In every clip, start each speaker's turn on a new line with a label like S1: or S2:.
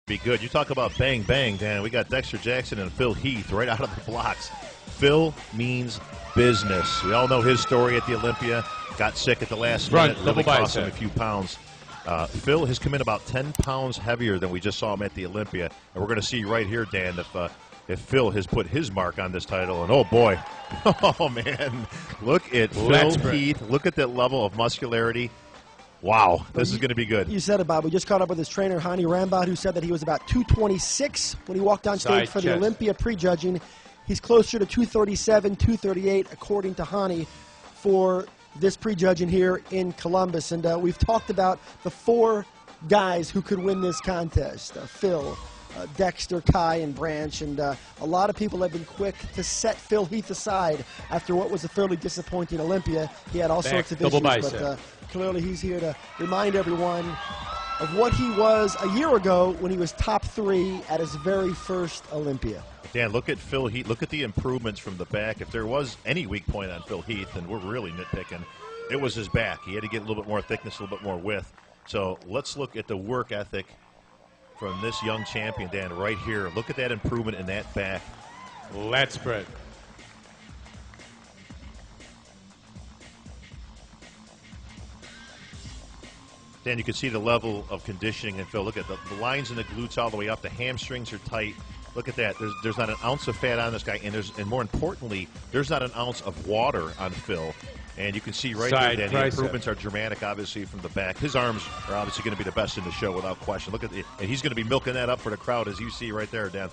S1: Be good. You talk about bang, bang, Dan. We got Dexter Jackson and Phil Heath right out of the blocks. Phil means business. We all know his story at the Olympia. Got sick at the last minute. Really cost him a few pounds. Phil has come in about 10 pounds heavier than we just saw him at the Olympia. And we're going to see right here, Dan, if Phil has put his mark on this title. And, oh, boy. Oh, man. Look at Phil Heath. Look at that level of muscularity. Wow, this is going to be good.
S2: You said it, Bob. We just caught up with his trainer, Hani Rambat, who said that he was about 226 when he walked on stage for the Olympia prejudging. He's closer to 237, 238, according to Hani, for this prejudging here in Columbus. And we've talked about the 4 guys who could win this contest. Phil, Dexter, Kai, and Branch. And a lot of people have been quick to set Phil Heath aside after what was a fairly disappointing Olympia. He had all sorts of issues, but clearly he's here to remind everyone of what he was a year ago when he was top 3 at his very first Olympia.
S1: Dan, look at Phil Heath. Look at the improvements from the back. If there was any weak point on Phil Heath, and we're really nitpicking, it was his back. He had to get a little bit more thickness, a little bit more width. So let's look at the work ethic from this young champion, Dan, right here. Look at that improvement in that back.
S3: Let's spread.
S1: Dan, you can see the level of conditioning in Phil. Look at the lines in the glutes all the way up. The hamstrings are tight. Look at that. There's not an ounce of fat on this guy, and more importantly, there's not an ounce of water on Phil. And you can see right here, Dan, the improvements are dramatic, obviously, from the back. His arms are obviously going to be the best in the show without question. Look at it, and he's going to be milking that up for the crowd, as you see right there, Dan.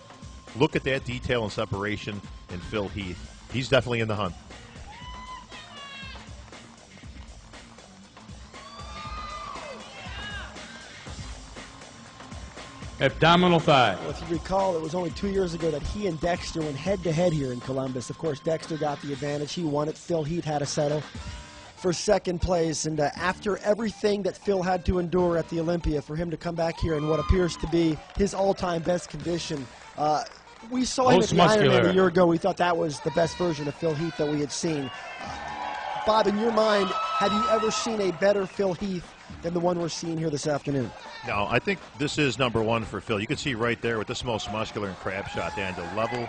S1: Look at that detail and separation in Phil Heath. He's definitely in the hunt.
S3: Abdominal thigh.
S2: Well, if you recall, it was only 2 years ago that he and Dexter went head-to-head here in Columbus. Of course, Dexter got the advantage. He won it. Phil Heath had to settle for second place. And after everything that Phil had to endure at the Olympia, for him to come back here in what appears to be his all-time best condition, we saw him at the Ironman a year ago. We thought that was the best version of Phil Heath that we had seen. Bob, in your mind, have you ever seen a better Phil Heath than the one we're seeing here this afternoon?
S1: No, I think this is number 1 for Phil. You can see right there with this most muscular and crab shot, Dan, the level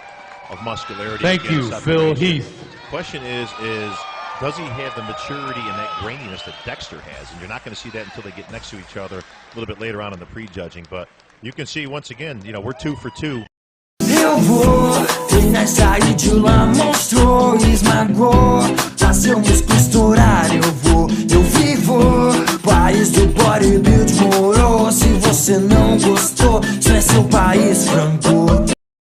S1: of muscularity.
S3: Thank you, Phil Heath.
S1: The question is does he have the maturity and that graininess that Dexter has? And you're not going to see that until they get next to each other a little bit later on in the prejudging. But you can see, once again, you know, we're 2 for 2.
S4: Eu vou, treinar, sair de lá, mostrou, esmagou, fazer o músculo estourar, eu vivo, país do bodybuild morou, se você não gostou, isso é seu país, frango.